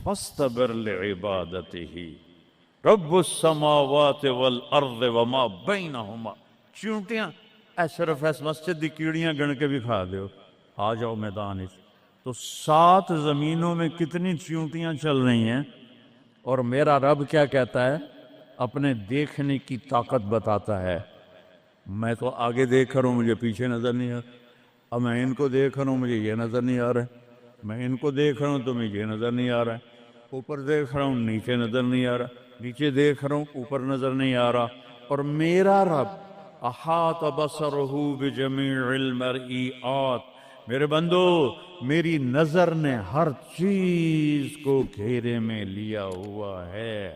فاصطبر لعبادته رب السماوات والارض وما بینہما. چونٹیاں اے صرف اس مسجد دی کیڑیاں گن کے بھی کھا دیو. آ جاؤ میدان اس. تو 7 زمینوں میں کتنی چونٹیاں چل رہی ہیں، اور میرا رب کیا کہتا ہے؟ اپنے دیکھنے کی طاقت بتاتا ہے. میں تو آگے دیکھ رہا ہوں، مجھے پیچھے نظر نہیں آ رہا. اب میں ان کو دیکھ رہا ہوں، مجھے یہ نظر نہیں آ رہا ہے. میں ان کو دیکھ رہا ہوں تو مجھے یہ نظر نہیں آ رہا ہے. اوپر دیکھ رہا ہوں، نیچے نظر نہیں آ رہا. نیچے دیکھ رہا ہوں، اوپر نظر نہیں آ رہا. اور میرا رب احاط بصرہ بجمیع المرئیات. میرے بندو، میری نظر نے ہر چیز کو گھیرے میں لیا ہوا ہے.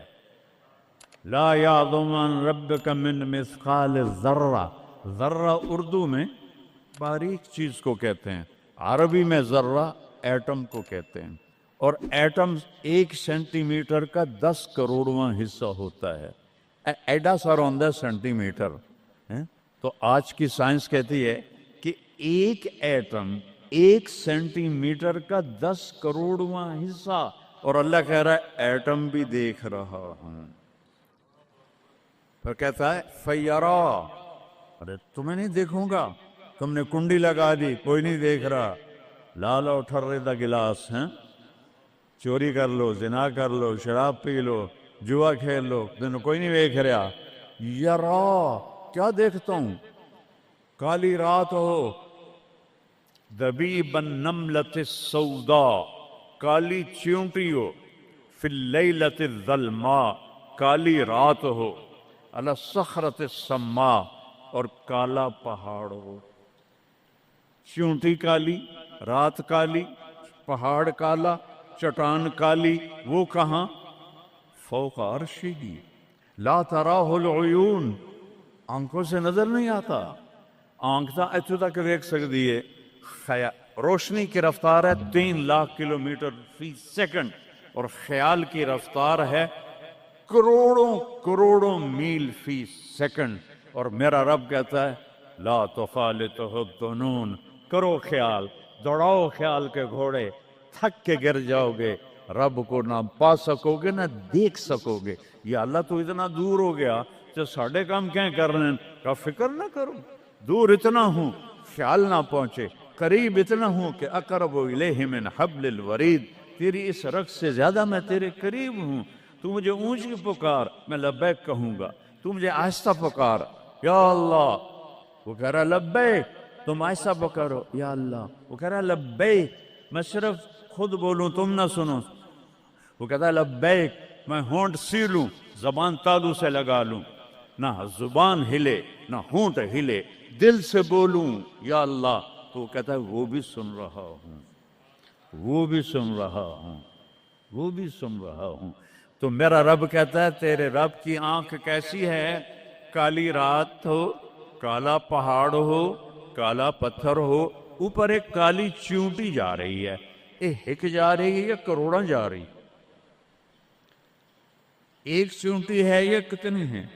لا یعظم عن ربک من مثقال ذرہ. ذرہ اردو میں باریک چیز کو کہتے ہیں، عربی میں ذرہ ایٹم کو کہتے ہیں. اور ایٹم 1 سینٹی میٹر کا 10 کروڑواں حصہ ہوتا ہے. ایڈا سارا ہوندہ ہے سینٹی میٹر. تو آج کی سائنس کہتی ہے کہ ایک ایٹم 1 سینٹی میٹر کا 10 کروڑواں حصہ. اور اللہ کہہ رہا ہے ایٹم بھی دیکھ رہا ہوں. پھر کہتا ہے فیرا. ارے تمہیں نہیں دیکھوں گا؟ تم نے کنڈی لگا دی، کوئی نہیں دیکھ رہا. لالا ٹھرے دا گلاس ہیں، چوری کر لو، زنا کر لو، شراب پی لو، جوا کھیل لو، تمہیں کوئی نہیں دیکھ رہا. یرا، کیا دیکھتا ہوں؟ کالی رات ہو، دبیب النملۃ السوداء، کالی چیونٹی ہو، فی اللیلۃ الظلماء، کالی رات ہو، علی الصخرۃ السماء، اور کالا پہاڑ ہو. چیونٹی کالی، رات کالی، پہاڑ کالا، چٹان کالی. وہ کہاں؟ فوق عرشہ لا تراہ العیون. آنکھوں سے نظر نہیں آتا. آنکھ تا ایتھے تک دیکھ سکتی ہے. روشنی کی رفتار ہے 3 لاکھ کلومیٹر فی سیکنڈ، اور خیال کی رفتار ہے کروڑوں کروڑوں میل فی سیکنڈ. اور میرا رب کہتا ہے لا تخالطہ الظنون. کرو خیال، دوڑاؤ خیال کے گھوڑے، تھک کے گر جاؤ گے. رب کو نہ پا سکو گے، نہ دیکھ سکو گے. یا اللہ تو اتنا دور ہو گیا جو ساڑھے کام کیا کر رہے ہیں؟ کہ فکر نہ کرو. دور اتنا ہوں خیال نہ پہنچے، قریب اتنا ہوں کہ اقرب الیہ من حبل الورید. تیری اس رگ سے زیادہ میں تیرے قریب ہوں. تو مجھے اونچی پکار، میں لبیک کہوں گا. تو مجھے آہستہ پکار، یا اللہ. وہ کہہ رہا لبیک. تم آہستہ پکارو، یا اللہ. وہ کہہ رہا لبیک. میں صرف خود بولوں، تم نہ سنو. وہ کہتا ہے لبیک. میں ہونٹ سیلوں، زبان تالو سے لگا لوں، نہ زبان ہلے نہ ہونٹ ہلے، دل سے بولوں یا اللہ. تو وہ کہتا ہے وہ بھی سن رہا ہوں، وہ بھی سن رہا ہوں، وہ بھی سن رہا ہوں. تو میرا رب کہتا ہے تیرے رب کی آنکھ کیسی ہے؟ کالی رات ہو، کالا پہاڑ ہو، کالا پتھر ہو، اوپر ایک کالی چیونٹی جا رہی ہے. ایک جا رہی ہے یا کروڑاں جا رہی؟ ایک چیونٹی ہے یا کتنی ہیں؟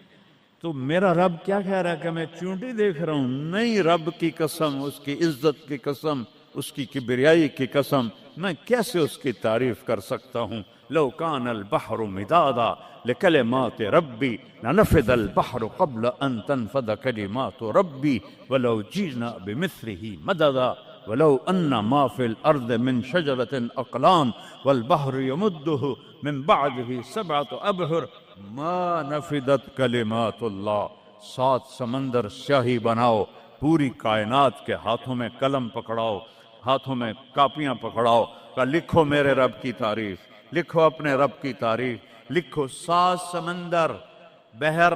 تو میرا رب کیا کہہ رہا ہے کہ میں چیونٹی دیکھ رہا ہوں؟ نہیں، رب کی قسم، اس کی عزت کی قسم، اس کی کبریائی کی قسم، میں کیسے اس کی تعریف کر سکتا ہوں؟ لو کان البحر مدادا لکلمات ربی لنفد البحر قبل ان تنفد کلمات ربی ولو جئنا بمثله مددا ولو ان ما في الارض من شجرة اقلام والبحر يمده من بعده 7 ابحر ما نفدت کلمات اللہ. 7 سمندر سیاہی بناؤ، پوری کائنات کے ہاتھوں میں قلم پکڑاؤ، ہاتھوں میں کاپیاں پکڑاؤ، کہ لکھو میرے رب کی تعریف، لکھو اپنے رب کی تعریف، لکھو. 7 سمندر. بحر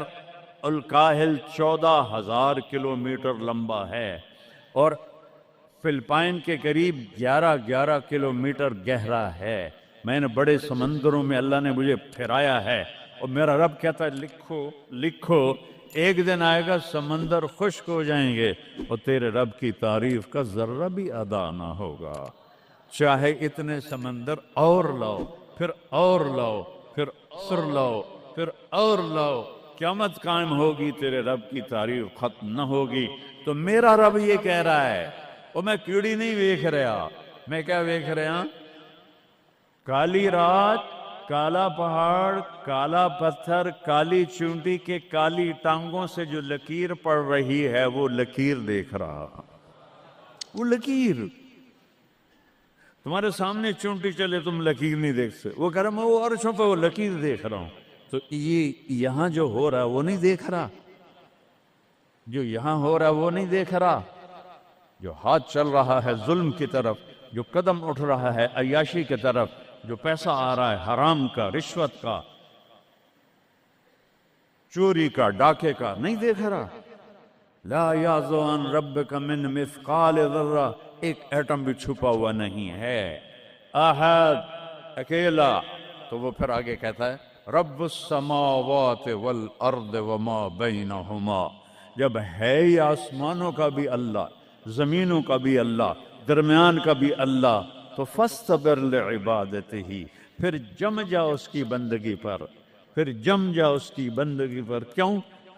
الکاہل 14,000 کلومیٹر لمبا ہے، اور فلپائن کے قریب 11 کلومیٹر گہرا ہے. میں نے بڑے سمندروں میں اللہ نے مجھے پھرایا ہے، اور میرا رب کہتا ہے لکھو لکھو. ایک دن آئے گا سمندر خشک ہو جائیں گے اور تیرے رب کی تعریف کا ذرہ بھی ادا نہ ہوگا. چاہے اتنے سمندر اور لاؤ، پھر اور لاؤ، پھر اور لاؤ، پھر اور لاؤ، قیامت قائم ہوگی، تیرے رب کی تعریف ختم نہ ہوگی. تو میرا رب یہ کہہ رہا ہے، اور میں کیڑی نہیں ویکھ رہا. میں کیا ویکھ رہا؟ کالی رات، کالا پہاڑ، کالا پتھر، کالی چونٹی کے کالی ٹانگوں سے جو لکیر پڑ رہی ہے وہ لکیر دیکھ رہا، وہ لکیر تمہارے سامنے چونٹی چلے تم لکیر نہیں دیکھ سکتے، وہ کہہ رہا میں وہ عرشوں پہ وہ لکیر دیکھ رہا ہوں. تو یہ یہاں جو ہو رہا وہ نہیں دیکھ رہا، جو یہاں ہو رہا وہ نہیں دیکھ رہا، جو ہاتھ چل رہا ہے ظلم کی طرف، جو قدم اٹھ رہا ہے عیاشی کی طرف، جو پیسہ آ رہا ہے حرام کا، رشوت کا، چوری کا، ڈاکے کا، نہیں دیکھ رہا. لا یعزو عن ربک من مثقال ذرہ، ایک ایٹم بھی چھپا ہوا نہیں ہے. احد، اکیلا. تو وہ پھر آگے کہتا ہے رب السماوات والارض وما بینہما، جب ہے ہی آسمانوں کا بھی اللہ، زمینوں کا بھی اللہ، درمیان کا بھی اللہ، تو فاصطبر لعبادتہ، پھر جم جا اس کی بندگی پر، پھر جم جا اس کی بندگی پر. کیوں؟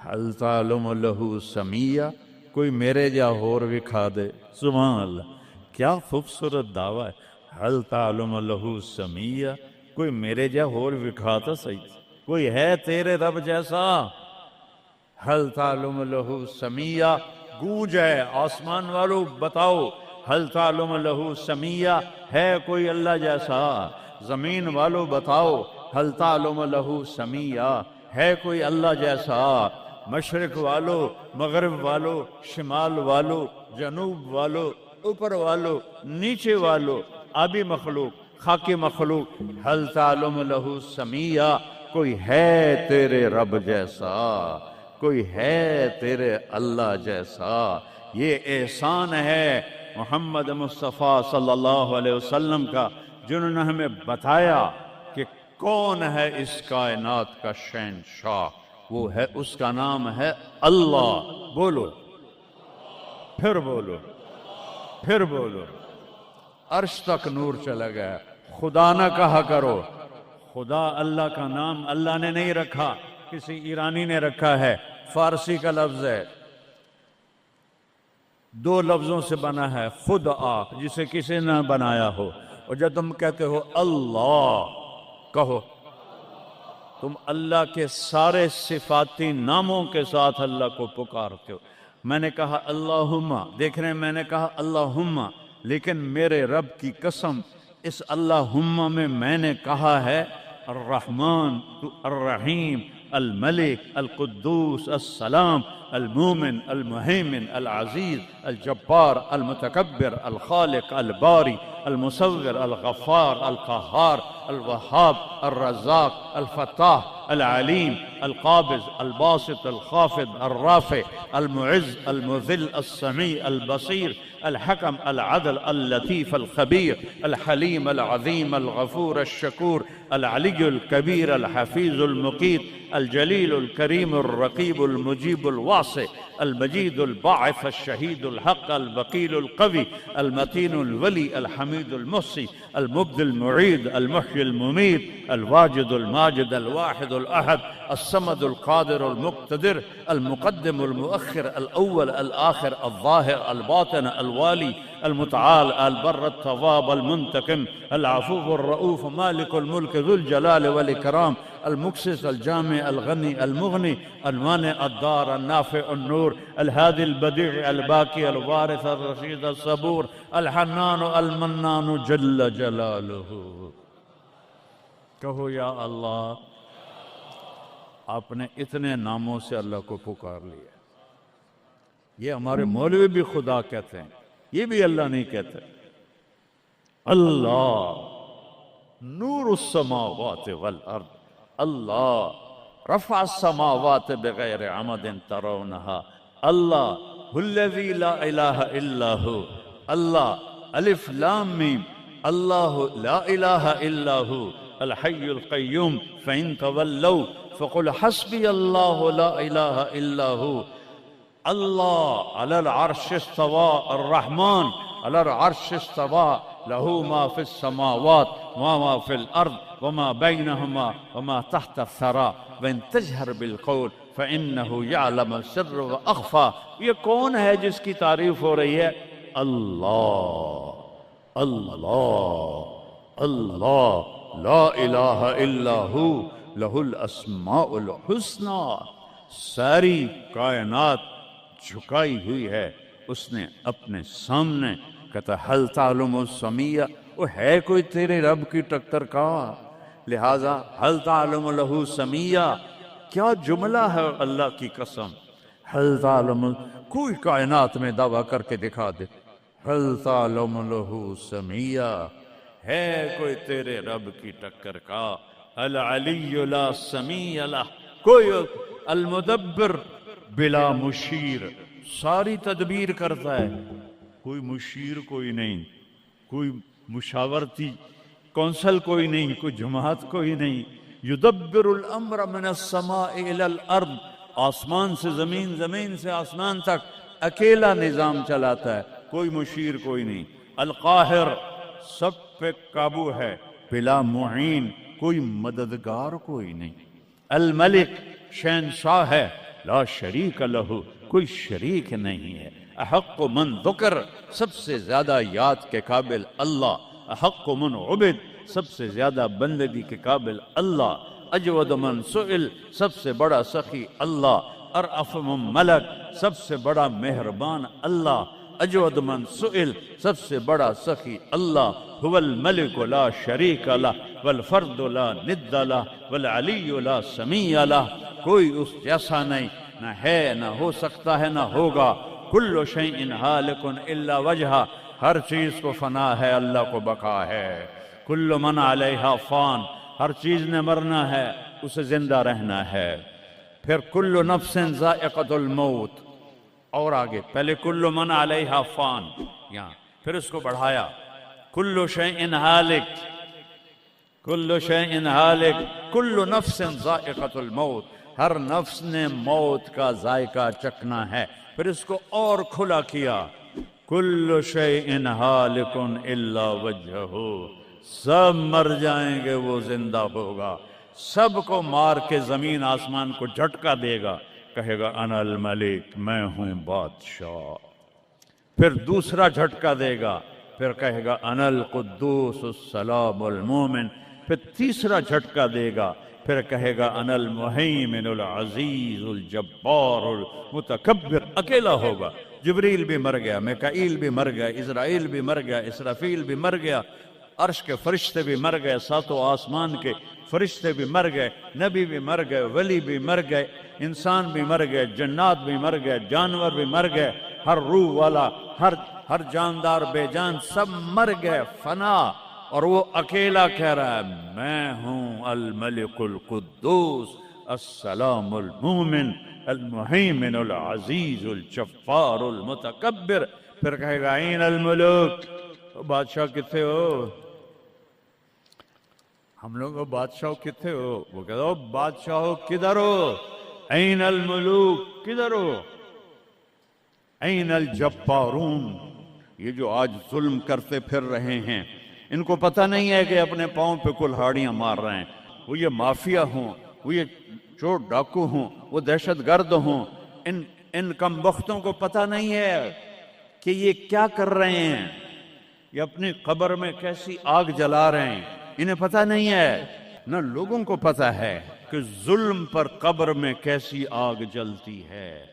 حل تعلم لہو سمیہ، کوئی میرے جا ہور وکھا دے. سبحان اللہ، کیا خوبصورت دعویٰ ہے. حل تعلم لہو سمیہ، کوئی میرے جا ہور وکھا تو صحیح، کوئی ہے تیرے رب جیسا؟ حل تعلم لہو سمیہ، گونج ہے آسمان والو بتاؤ، حل تعلم لہو سمیہ، ہے کوئی اللہ جیسا؟ زمین والو بتاؤ، حل تعلم لہو سمیہ، ہے کوئی اللہ جیسا؟ مشرق والو، مغرب والو، شمال والو، جنوب والو، اوپر والو، نیچے والو، آبی مخلوق، خاکی مخلوق، حل تعلم لہو سمیہ، کوئی ہے تیرے رب جیسا، کوئی ہے تیرے اللہ جیسا؟ یہ احسان ہے محمد مصطفیٰ صلی اللہ علیہ وسلم کا، جنہوں نے ہمیں بتایا کہ کون ہے اس کائنات کا شہنشاہ. وہ ہے، اس کا نام ہے اللہ. بولو، پھر بولو، پھر بولو. عرش تک نور چلا گیا. خدا نہ کہا کرو، خدا اللہ کا نام اللہ نے نہیں رکھا، کسی ایرانی نے رکھا ہے. فارسی کا لفظ ہے، دو لفظوں سے بنا ہے، خود آ، جسے کسی نے بنایا ہو. اور جب تم کہتے ہو اللہ، کہو تم اللہ کے سارے صفاتی ناموں کے ساتھ اللہ کو پکارتے ہو. میں نے کہا اللہم، دیکھ رہے ہیں میں نے کہا اللہم، لیکن میرے رب کی قسم اس اللہم میں نے کہا ہے الرحمن، الرحیم، الملک، القدوس، السلام، المومن، المہیمن، العزیز، الجبار، المتکبر، الخالق، الباری، المصور، الغفار، القہار، الوہاب، الرزاق، الفتاح، العلیم، القابض، الباسط، الخافض، الرافع، المعز، المذل، السمیع، البصیر، الحکم، العدل، اللطیف، الخبیر، الحلیم، العظیم، الغفور، الشکور، العلی الکبیر، الحفیظ، المقیت، الجلیل، الکریم، الرقیب، المجیب، الواسع، المجید، الباعث، الشہید، الحق، الوکیل، القوی، المتین، الولی، الحمید، المحصی، المبدی، المعید، المحیی، الممید، الواجد، الماجد، الواحد، الأحد، الصمد، القادر، المقتدر، المقدم، المؤخر، الأول، الآخر، الظاهر، الباطن، الوالي، المتعال، البر، التواب، المنتقم، العفو، الرؤوف، مالك الملك، ذو الجلال والإكرام، المقسط، الجامع، الغني، المغني، المانع، الدار، النافع، النور، الهادي، البديع، الباقي، الوارث، الرشيد، الصبور، الحنان، المنان، جل جلاله. کہو یا اللہ. آپ نے اتنے ناموں سے اللہ کو پکار لیا. یہ ہمارے مولوی بھی خدا کہتے ہیں، یہ بھی اللہ نہیں کہتے. اللہ نور السماوات والارض، اللہ رفع السماوات بغیر عمد ترونها، اللہ الذی لا الہ الا ہو، اللہ الف لام میم، اللہ لا الہ الا ہو الحی القیوم فإن تولوا فقل حسبی اللہ لا الہ الا ہو. اللہ علی العرش استوى، الرحمن علی العرش استوى، له ما في السماوات وما في الأرض وما بينهما وما تحت الثرى وإن تجهر بالقول فإنه يعلم السر وأخفى. یہ کون ہے جس کی تعریف ہو رہی ہے؟ اللہ، اللہ، اللہ. لا الہ الا ہو لہ الاسماء الحسنی، ساری کائنات جھکائی ہوئی ہے اس نے اپنے سامنے. کہتا حل تعلم السمیہ، وہ ہے کوئی تیرے رب کی ٹکر کا؟ لہذا حل تعلم لہ سمیہ، کیا جملہ ہے اللہ کی قسم. حل تعلم، کوئی کائنات میں دعویٰ کر کے دکھا دے حل تعلم لہ سمیہ، ہے کوئی تیرے رب کی ٹکر کا. العلی لا سمیع لہ، کوئی المدبر بلا مشیر، ساری تدبیر کرتا ہے، کوئی مشیر کوئی نہیں، کوئی مشاورتی کونسل کوئی نہیں، کوئی جماعت کوئی نہیں. یدبر الامر من السماء الى الارض، آسمان سے زمین، زمین سے آسمان تک اکیلا نظام چلاتا ہے، کوئی مشیر کوئی نہیں. القاہر، سب پہ قابو ہے، بلا معین، کوئی مددگار کوئی نہیں. الملک، شہنشاہ ہے، لا شریک لہ، کوئی شریک نہیں ہے. احق من ذکر، سب سے زیادہ یاد کے قابل اللہ. احق من عبد، سب سے زیادہ بندگی کے قابل اللہ. اجود من سئل، سب سے بڑا سخی اللہ. ارأف من ملک، سب سے بڑا مہربان اللہ. اجود من سئل، سب سے بڑا سخی اللہ. هو الملک لا شریک لہ والفرد لا ند لہ والعلی لا سمیع لہ، کوئی اس جیسا نہیں، نہ ہے، نہ ہو سکتا ہے، نہ ہوگا. کل شیء ہالک الا وجہہ، ہر چیز کو فنا ہے، اللہ کو بقا ہے. کل من علیہا فان، ہر چیز نے مرنا ہے، اسے زندہ رہنا ہے. پھر کل نفس ذائقۃ الموت، اور آگے پہلے کل من علیہا فان، یہاں پھر اس کو بڑھایا کل شیء ہالک، کل شیء ہالک، کل نفس ذائقۃ الموت، ہر نفس نے موت کا ذائقہ چکھنا ہے. پھر اس کو اور کھلا کیا کل شیء ہالک الا وجہہ، سب مر جائیں گے، وہ زندہ ہوگا. سب کو مار کے زمین آسمان کو جھٹکا دے گا، کہے گا انا الملک، میں ہوں بادشاہ. پھر دوسرا جھٹکا دے گا، پھر کہے گا انا القدوس السلام المومن. پھر تیسرا جھٹکا دے گا، پھر کہے گا انا المہیمن العزیز الجبار المتکبر. اکیلا ہوگا. جبریل بھی مر گیا، میکائیل بھی مر گیا، اسرائیل بھی مر گیا، اسرافیل بھی مر گیا، عرش کے فرشتے بھی مر گئے، ساتوں آسمان کے فرشتے بھی مر گئے، نبی بھی مر گئے، ولی بھی مر گئے، انسان بھی مر گئے، جنات بھی مر گئے، جانور بھی مر گئے، ہر روح والا، ہر جاندار بے جان سب مر گئے، فنا. اور وہ اکیلا کہہ رہا ہے میں ہوں الملک القدوس السلام المومن المہیمن العزیز الجبار المتکبر. پھر کہے گا این الملوک، بادشاہ کتنے ہو؟ ہم لوگ بادشاہ کتنے ہو؟ وہ کہتا ہو بادشاہ کدھر ہو؟ این الملوک، کدھر ہو؟ این الجبارون، یہ جو آج ظلم کرتے پھر رہے ہیں، ان کو پتہ نہیں ہے کہ اپنے پاؤں پہ کلہاڑیاں مار رہے ہیں. وہ یہ مافیا ہوں، وہ یہ چور ڈاکو ہوں، وہ دہشت گرد ہوں، ان کم بختوں کو پتہ نہیں ہے کہ یہ کیا کر رہے ہیں، یہ اپنی قبر میں کیسی آگ جلا رہے ہیں. انہیں پتہ نہیں ہے، نہ لوگوں کو پتہ ہے کہ ظلم پر قبر میں کیسی آگ جلتی ہے.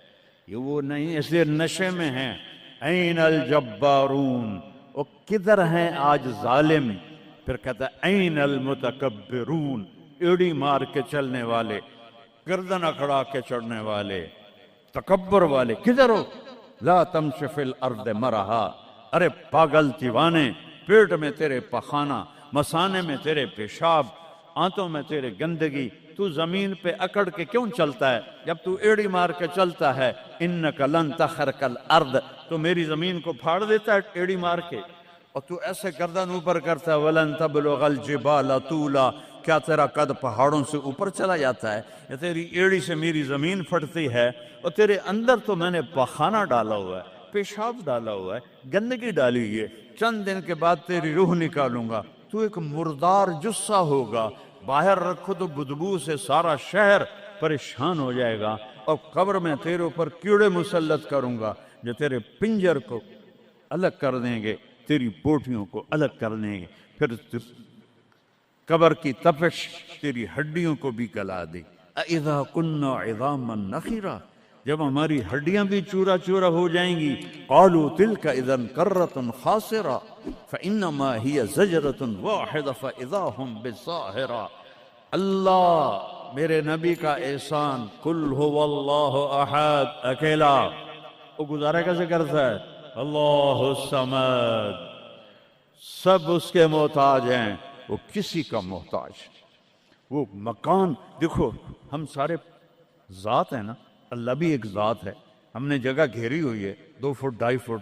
یہ وہ نہیں، اس لیے نشے میں ہیں. این الجبارون، وہ کدھر ہیں آج ظالم؟ پھر کہتا ہے این المتکبرون، ایڑی مار کے چلنے والے، گردن اکھڑا کے چڑھنے والے، تکبر والے، کدھر ہو؟ لا تمش فی الارض مرحا، ارے پاگل دیوانے، پیٹ میں تیرے پخانہ، مسانے میں تیرے پیشاب، آنتوں میں تیرے گندگی، تو زمین پہ اکڑ کے کیوں چلتا ہے؟ جب تو ایڑی مار کے چلتا ہے انک لن تخرق الارض، تو میری زمین کو پھاڑ دیتا ہے ایڑی مار کے، اور تو ایسے گردن اوپر کرتا ہے ولن تبلغ الجبال طولا، کیا تیرا قد پہاڑوں سے اوپر چلا جاتا ہے؟ یا تیری ایڑی سے میری زمین پھٹتی ہے، اور تیرے اندر تو میں نے پخانہ ڈالا ہوا ہے، پیشاب ڈالا ہوا ہے، گندگی ڈالی ہوئی ہے. چند دن کے بعد تیری روح نکالوں گا، تو ایک مردار جثہ ہوگا، باہر رکھو تو بدبو سے سارا شہر پریشان ہو جائے گا، اور قبر میں تیرے اوپر کیڑے مسلط کروں گا جو تیرے پنجر کو الگ کر دیں گے، تیری بوٹیوں کو الگ کر دیں گے. پھر قبر کی تپش تیری ہڈیوں کو بھی گلا دے. اذا كنا عظاما نخرا، جب ہماری ہڈیاں بھی چورا چورا ہو جائیں گی. قالوا تلك اذا كرة خاسرة فانما هي زجرة واحدة فاذا هم بالساهرة. اللہ میرے نبی کا احسان، قل هو اللہ احد، اکیلا. وہ گزارا کیسے کرتا ہے؟ اللہ الصمد، سب اس کے محتاج ہیں، وہ کسی کا محتاج. وہ مکان دیکھو، ہم سارے ذات ہیں نا، اللہ بھی ایک ذات ہے. ہم نے جگہ گھیری ہوئی ہے 2 فٹ 2.5 فٹ.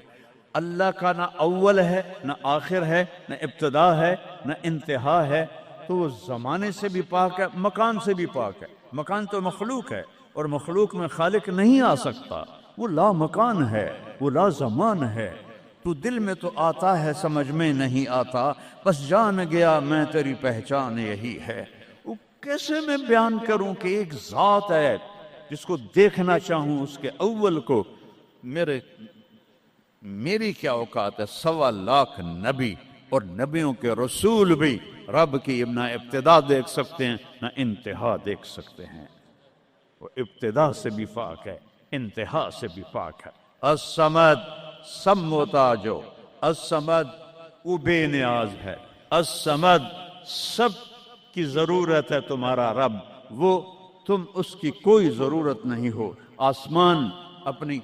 اللہ کا نہ اول ہے نہ آخر ہے نہ ابتدا ہے نہ انتہا ہے. تو وہ زمانے سے بھی پاک ہے، مکان سے بھی پاک ہے. مکان تو مخلوق ہے اور مخلوق میں خالق نہیں آ سکتا. وہ لا مکان ہے، وہ لا زمان ہے. تو دل میں تو آتا ہے، سمجھ میں نہیں آتا، بس جان گیا میں تیری پہچان یہی ہے. وہ کیسے میں بیان کروں کہ ایک ذات ہے جس کو دیکھنا چاہوں اس کے اول کو. میری کیا اوقات ہے؟ 1.25 لاکھ نبی اور نبیوں کے رسول بھی رب کی نہ ابتدا دیکھ سکتے ہیں نہ انتہا دیکھ سکتے ہیں. وہ ابتدا سے بھی پاک ہے، انتہا سے بھی پاک ہے. الصمد، سب محتاجو. الصمد، وہ بے نیاز ہے. الصمد، سب کی ضرورت ہے تمہارا رب، وہ تم اس کی کوئی ضرورت نہیں ہو. آسمان اپنی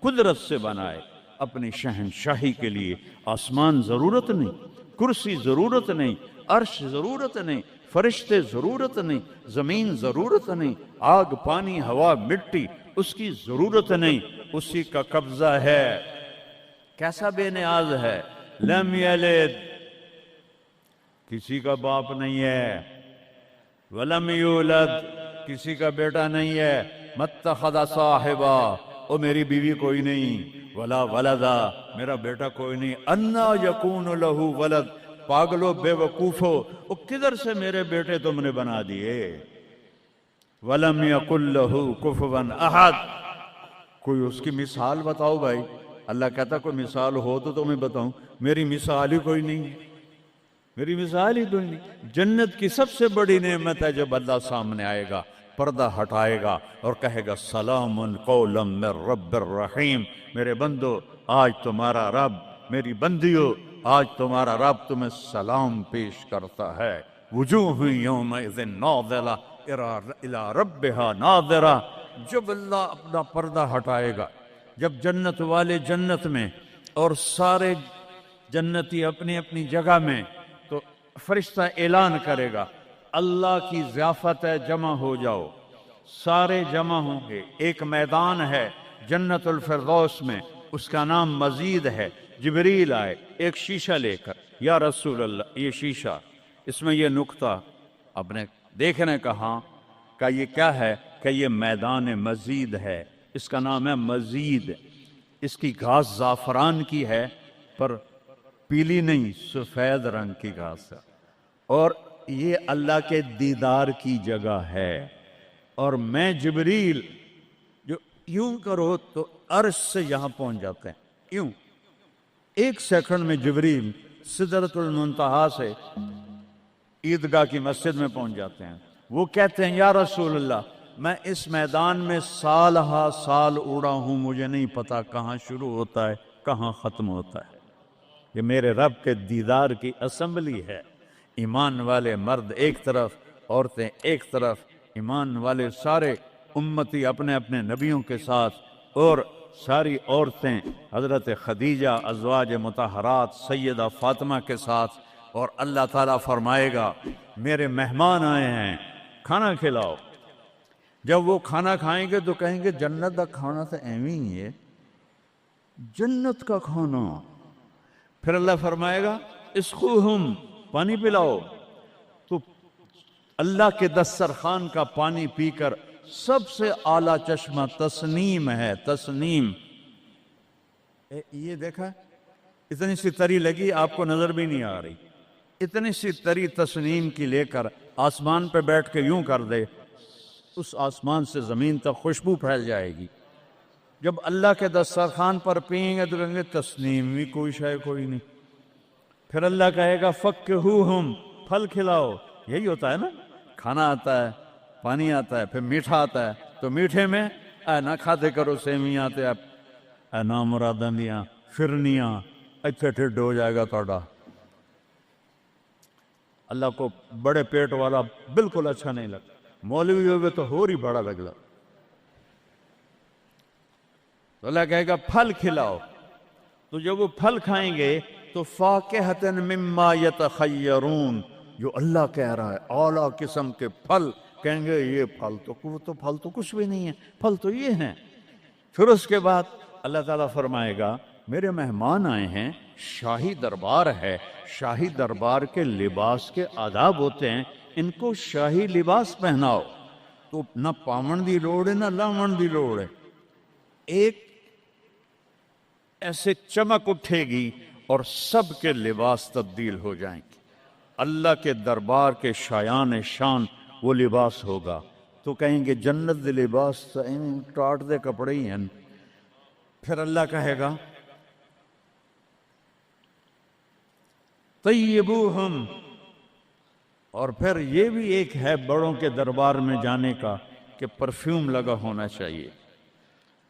قدرت سے بنائے، اپنی شہنشاہی کے لیے. آسمان ضرورت نہیں، کرسی ضرورت نہیں، عرش ضرورت نہیں، فرشتے ضرورت نہیں، زمین ضرورت نہیں، آگ پانی ہوا مٹی اس کی ضرورت نہیں. اسی کا قبضہ ہے. کیسا بے نیاز ہے؟ لم یلد، کسی کا باپ نہیں ہے. ولم یولد، کسی کا بیٹا نہیں ہے. متخذ صاحبہ، او میری بیوی کوئی نہیں. ولا ولدا، میرا بیٹا کوئی نہیں. انا یکون لہ ولد، پاگلو بے وقوفو، او کدھر سے میرے بیٹے تم نے بنا دیے. ولم یکن لہ کفوا احد، کوئی اس کی مثال بتاؤ بھائی. اللہ کہتا کوئی مثال ہو تو تمہیں بتاؤں. میری مثال ہی کوئی نہیں ہے، میری مثال ہی کوئی نہیں. جنت کی سب سے بڑی نعمت ہے جب اللہ سامنے آئے گا، پردہ ہٹائے گا اور کہے گا سلام قولا من رب الرحیم. میرے بندو آج تمہارا رب، میری بندیو آج تمہارا رب تمہیں سلام پیش کرتا ہے. وجوہ یومئذ ناظرہ الی ربہا ناظرہ. جب اللہ اپنا پردہ ہٹائے گا، جب جنت والے جنت میں اور سارے جنتی اپنی اپنی جگہ میں، تو فرشتہ اعلان کرے گا اللہ کی ضیافت ہے، جمع ہو جاؤ. سارے جمع ہوں گے. ایک میدان ہے جنت الفردوس میں، اس کا نام مزید ہے. جبریل آئے ایک شیشہ لے کر، یا رسول اللہ یہ شیشہ، اس میں یہ نقطہ آپ نے دیکھنے کہا کہ یہ کیا ہے؟ کہ یہ میدان مزید ہے. اس کا نام ہے مزید. اس کی گھاس زعفران کی ہے پر پیلی نہیں، سفید رنگ کی گھاس ہے. اور یہ اللہ کے دیدار کی جگہ ہے. اور میں جبریل جو یوں کرو تو عرش سے یہاں پہنچ جاتے ہیں. یوں 1 سیکنڈ میں جبریل سدرۃ المنتہا سے عیدگاہ کی مسجد میں پہنچ جاتے ہیں. وہ کہتے ہیں یا رسول اللہ میں اس میدان میں سال ہا سال اڑا ہوں، مجھے نہیں پتا کہاں شروع ہوتا ہے کہاں ختم ہوتا ہے. یہ میرے رب کے دیدار کی اسمبلی ہے. ایمان والے مرد ایک طرف، عورتیں ایک طرف. ایمان والے سارے امتی اپنے اپنے نبیوں کے ساتھ، اور ساری عورتیں حضرت خدیجہ ازواج مطہرات سیدہ فاطمہ کے ساتھ. اور اللہ تعالیٰ فرمائے گا میرے مہمان آئے ہیں، کھانا کھلاؤ. جب وہ کھانا کھائیں گے تو کہیں گے جنت کا کھانا تو ایویں ہی ہے، جنت کا کھانا. پھر اللہ فرمائے گا اسقوہم، پانی پلاؤ. تو اللہ کے دسترخوان کا پانی پی کر سب سے اعلیٰ چشمہ تسنیم ہے. تسنیم یہ دیکھا، اتنی سی تری لگی آپ کو نظر بھی نہیں آ رہی. اتنی سی تری تسنیم کی لے کر آسمان پہ بیٹھ کے یوں کر دے، اس آسمان سے زمین تک خوشبو پھیل جائے گی. جب اللہ کے دسترخوان پر پئیں گے تو کہیں گے تسنیم بھی کوئی شے کوئی نہیں. پھر اللہ کہے گا فکہوہم، پھل کھلاؤ. یہی ہوتا ہے نا، کھانا آتا ہے، پانی آتا ہے، پھر میٹھا آتا ہے، تو میٹھے میں اے نہ کھاتے کرو سیویاں تے اے نا مراداں دیاں فرنیاں، اتنے ٹھڈ ہو جائے گا تہاڈا۔ اللہ کو بڑے پیٹ والا بالکل اچھا نہیں لگتا، مولوی ہوئے تو اور ہی بڑا لگتا۔ تو اللہ کہے گا پھل کھلاؤ، تو جب وہ پھل کھائیں گے تو فاکہۃ مما یتخیرون، جو اللہ کہہ رہا ہے اعلیٰ قسم کے پھل، کہیں گے یہ پھل تو کچھ بھی نہیں ہے، پھل تو یہ ہیں۔ پھر اس کے بعد اللہ تعالیٰ فرمائے گا میرے مہمان آئے ہیں، شاہی دربار ہے، شاہی دربار کے لباس کے آداب ہوتے ہیں، ان کو شاہی لباس پہناؤ۔ تو نہ پاون دی لوڑ ہے نہ لاون دی لوڑ ہے، ایک ایسے چمک اٹھے گی اور سب کے لباس تبدیل ہو جائیں گے۔ اللہ کے دربار کے شایان شان وہ لباس ہوگا، تو کہیں گے جنت دے لباس ٹاٹ دے کپڑے ہی ہیں۔ پھر اللہ کہے گا طیبوہم، اور پھر یہ بھی ایک ہے بڑوں کے دربار میں جانے کا کہ پرفیوم لگا ہونا چاہیے،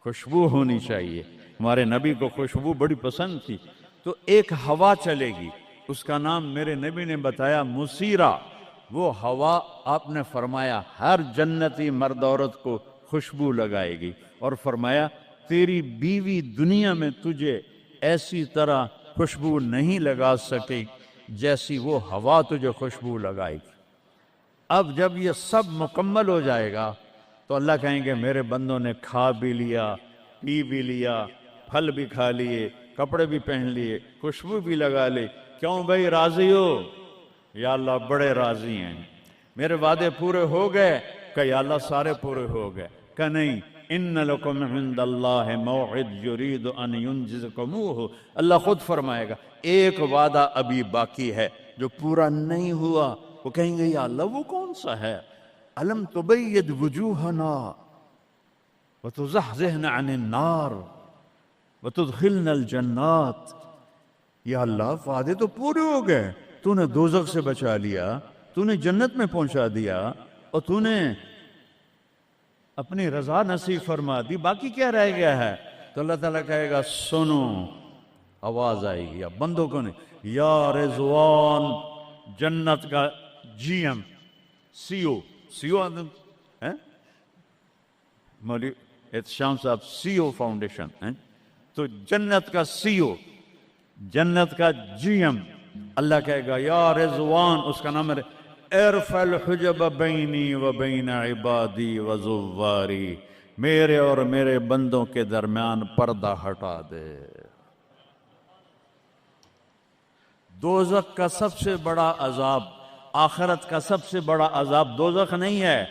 خوشبو ہونی چاہیے۔ ہمارے نبی کو خوشبو بڑی پسند تھی، تو ایک ہوا چلے گی، اس کا نام میرے نبی نے بتایا مسیرہ۔ وہ ہوا آپ نے فرمایا ہر جنتی مرد عورت کو خوشبو لگائے گی، اور فرمایا تیری بیوی دنیا میں تجھے ایسی طرح خوشبو نہیں لگا سکی جیسی وہ ہوا تجھے خوشبو لگائے گی۔ اب جب یہ سب مکمل ہو جائے گا تو اللہ کہیں گے میرے بندوں نے کھا بھی لیا، پی بھی لیا، پھل بھی کھا لیے، کپڑے بھی پہن لیے، خوشبو بھی لگا لی، کیوں بھائی راضی ہو؟ یا اللہ بڑے راضی ہیں، میرے وعدے پورے ہو گئے؟ کہ یا اللہ سارے پورے ہو گئے۔ کہ نہیں، ان لکم عند اللہ موعد یرید ان ینجزکموہ، اللہ خود فرمائے گا ایک وعدہ ابھی باقی ہے جو پورا نہیں ہوا۔ وہ کہیں گے یا اللہ وہ کون سا ہے؟ الم تبید وجوہنا وتزحزحنا عن النار وتدخلنا الجنات، یا اللہ وعدے تو پورے ہو گئے، تو نے دوزخ سے بچا لیا، تو نے جنت میں پہنچا دیا، اور تو نے اپنی رضا نصیب فرما دی، باقی کیا رہ گیا ہے؟ تو اللہ تعالیٰ کہے گا سنو، آواز آئے گی، یا بندوں کو نہیں، یا رضوان، جنت کا جی ایم سی او مولوی احتشام صاحب سی او فاؤنڈیشن، تو جنت کا سی او، جنت کا جی ایم، اللہ کہے گا یا رضوان، اس کا نام ہے ارفع الحجب بینی و بین عبادی و زواری، میرے اور میرے بندوں کے درمیان پردہ ہٹا دے۔ دوزخ کا سب سے بڑا عذاب، آخرت کا سب سے بڑا عذاب دوزخ نہیں ہے،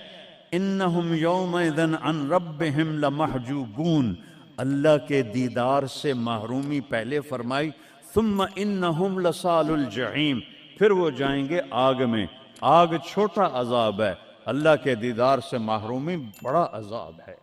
انہم یومئذ عن ربہم لمحجوبون، اللہ کے دیدار سے محرومی پہلے فرمائی، ثم انہم لصال الجحیم، پھر وہ جائیں گے آگ میں۔ آگ چھوٹا عذاب ہے، اللہ کے دیدار سے محرومی بڑا عذاب ہے۔